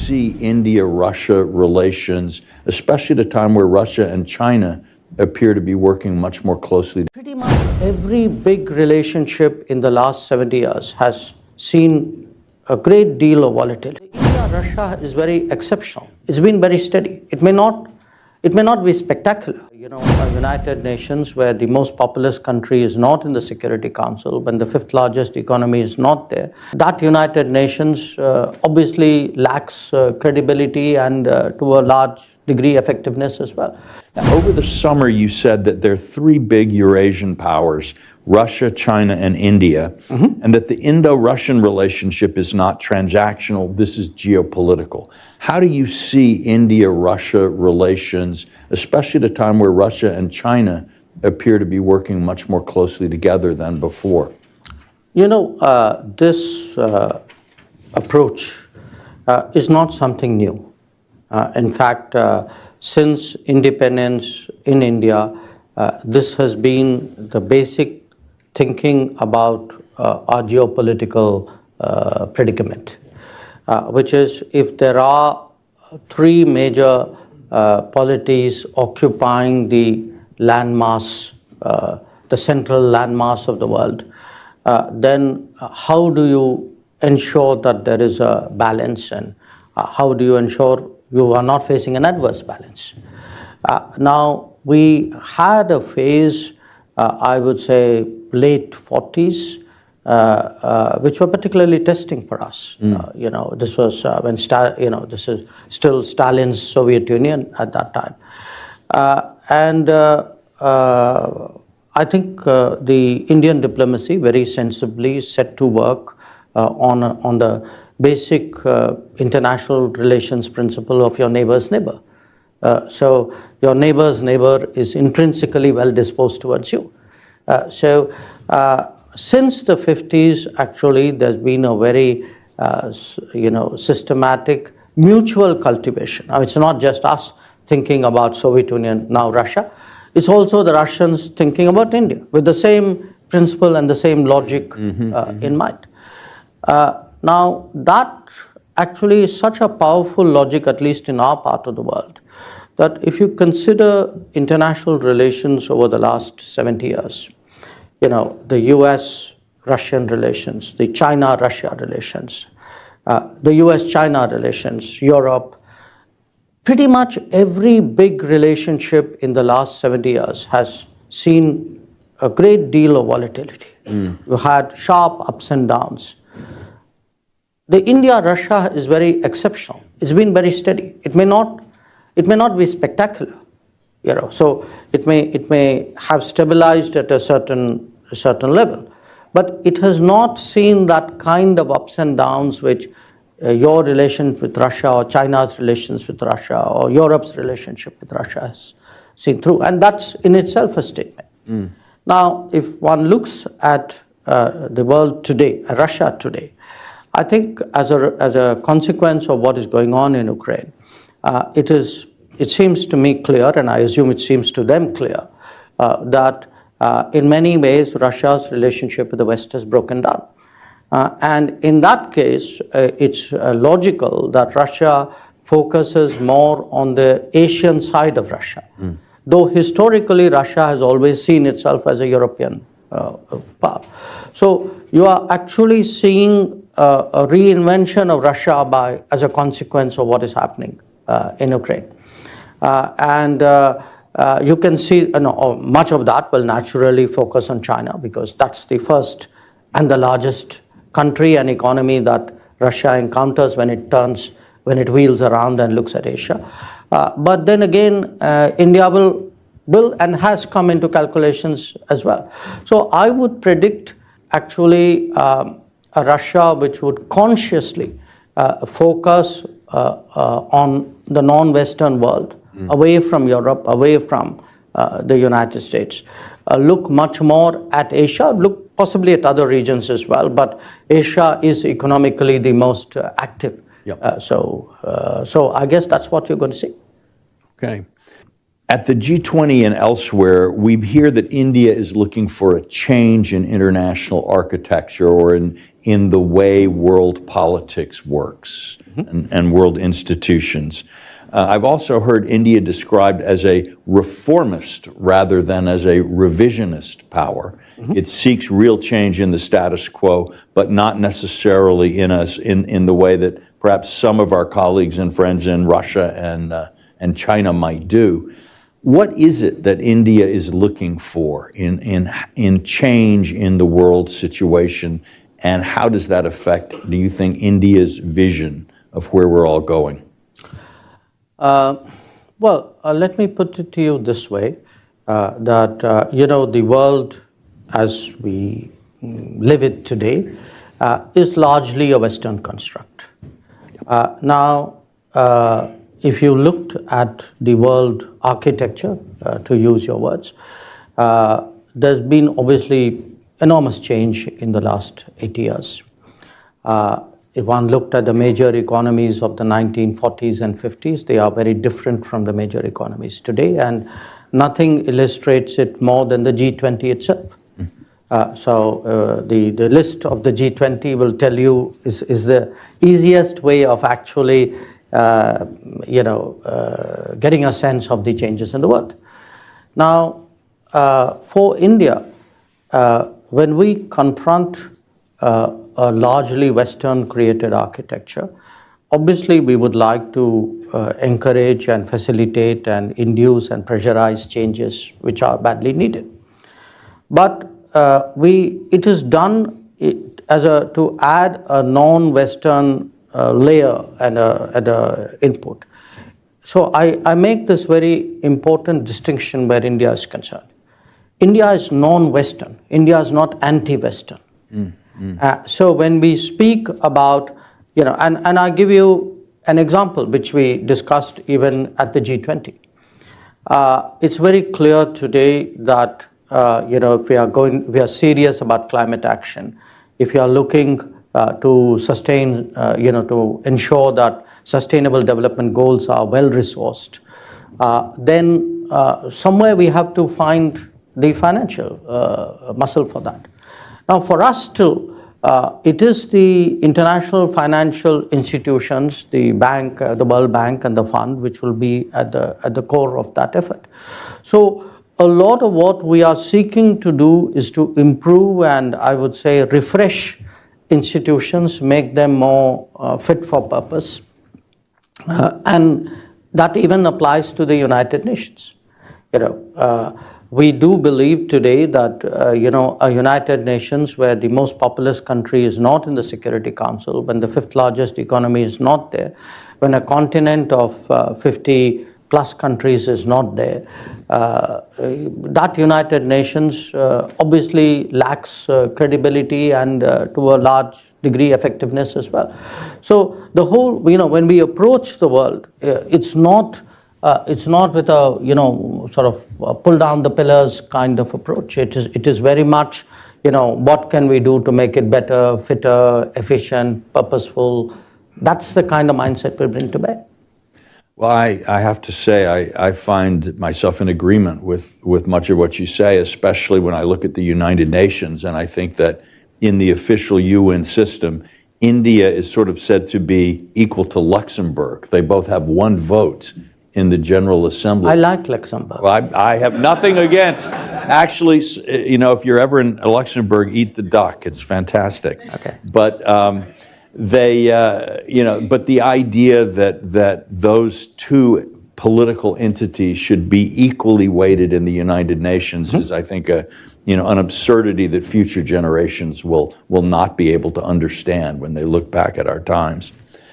see India-Russia relations, especially at a time where Russia and China appear to be working much more closely? Pretty much every big relationship in the last 70 years has seen a great deal of volatility. India-Russia is very exceptional. It's been very steady. It may not be spectacular. You know, a United Nations where the most populous country is not in the Security Council, when the fifth largest economy is not there, that United Nations obviously lacks credibility and to a large degree effectiveness as well. Over the summer, you said that there are three big Eurasian powers, Russia, China, and India, and that the Indo-Russian relationship is not transactional, this is geopolitical. How do you see India-Russia relations, especially at a time where Russia and China appear to be working much more closely together than before? You know, this approach is not something new. In fact, since independence in India, this has been the basic thinking about our geopolitical predicament, which is if there are three major polities occupying the landmass, the central landmass of the world, then how do you ensure that there is a balance, and how do you ensure you are not facing an adverse balance? Now, we had a phase, I would say, late 40s, which were particularly testing for us. You know, this was when this is still Stalin's Soviet Union at that time, and I think the Indian diplomacy very sensibly set to work on the basic international relations principle of your neighbor's neighbor. So your neighbor's neighbor is intrinsically well disposed towards you. Since the 50s, actually, there's been a very systematic mutual cultivation. Now, it's not just us thinking about Soviet Union, now Russia. It's also the Russians thinking about India with the same principle and the same logic in mind. Now, that actually is such a powerful logic, at least in our part of the world, that if you consider international relations over the last 70 years, you know, the US-Russian relations, the China-Russia relations, the US-China relations, Europe, pretty much every big relationship in the last 70 years has seen a great deal of volatility. You had sharp ups and downs. The India-Russia is very exceptional. It's been very steady. It may not be spectacular, you know. So it may have stabilized at a certain level, but it has not seen that kind of ups and downs which your relations with Russia or China's relations with Russia or Europe's relationship with Russia has seen through, and that's in itself a statement. Now, if one looks at the world today, Russia today, I think as a consequence of what is going on in Ukraine, it seems to me clear, and I assume it seems to them clear, that in many ways Russia's relationship with the West has broken down. And in that case, it's logical that Russia focuses more on the Asian side of Russia. Though historically Russia has always seen itself as a European power. So you are actually seeing a reinvention of Russia as a consequence of what is happening in Ukraine. You can see much of that will naturally focus on China, because that's the first and the largest country and economy that Russia encounters when it wheels around and looks at Asia. But then again, India will and has come into calculations as well. So I would predict actually a Russia which would consciously focus on the non-Western world, away from Europe, away from the United States, look much more at Asia, look possibly at other regions as well, but Asia is economically the most active. So I guess that's what you're going to see. Okay. At the G20 and elsewhere, we hear that India is looking for a change in international architecture or in the way world politics works and world institutions. I've also heard India described as a reformist rather than as a revisionist power. It seeks real change in the status quo, but not necessarily in the way that perhaps some of our colleagues and friends in Russia and China might do. What is it that India is looking for in change in the world situation, and how does that affect, do you think, India's vision of where we're all going? Let me put it to you this way, that the world as we live it today is largely a Western construct. If you looked at the world architecture, to use your words, there's been obviously enormous change in the last 80 years. If one looked at the major economies of the 1940s and 50s, they are very different from the major economies today, and nothing illustrates it more than the G20 itself. The list of the G20 will tell you is the easiest way of actually getting a sense of the changes in the world. Now, for India, when we confront a largely Western created architecture, obviously we would like to encourage and facilitate and induce and pressurize changes which are badly needed. But it is done to add a non-Western layer and a input. So I make this very important distinction where India is concerned. India is non-Western. India is not anti-Western. So when we speak about, and I give you an example which we discussed even at the G20. It's very clear today that if we are serious about climate action, if you are looking to sustain, to ensure that sustainable development goals are well resourced, then somewhere we have to find the financial muscle for that. Now, for us still, it is the international financial institutions, the bank, the World Bank and the fund, which will be at the core of that effort. So a lot of what we are seeking to do is to improve and, I would say, refresh institutions, make them more fit for purpose. And that even applies to the United Nations. We do believe today that a United Nations where the most populous country is not in the Security Council, when the fifth largest economy is not there, when a continent of 50 plus countries is not there, that United Nations obviously lacks credibility and to a large degree effectiveness as well. So the whole, when we approach the world, it's not with a sort of pull down the pillars kind of approach. It is very much what can we do to make it better, fitter, efficient, purposeful. That's the kind of mindset we bring to bear. Well, I have to say I find myself in agreement with much of what you say, especially when I look at the United Nations, and I think that in the official UN system, India is sort of said to be equal to Luxembourg. They both have one vote in the General Assembly. I like Luxembourg. Well, I have nothing against. Actually, if you're ever in Luxembourg, eat the duck. It's fantastic. Okay. But but the idea that those two political entities should be equally weighted in the United Nations is, I think, an absurdity that future generations will not be able to understand when they look back at our times.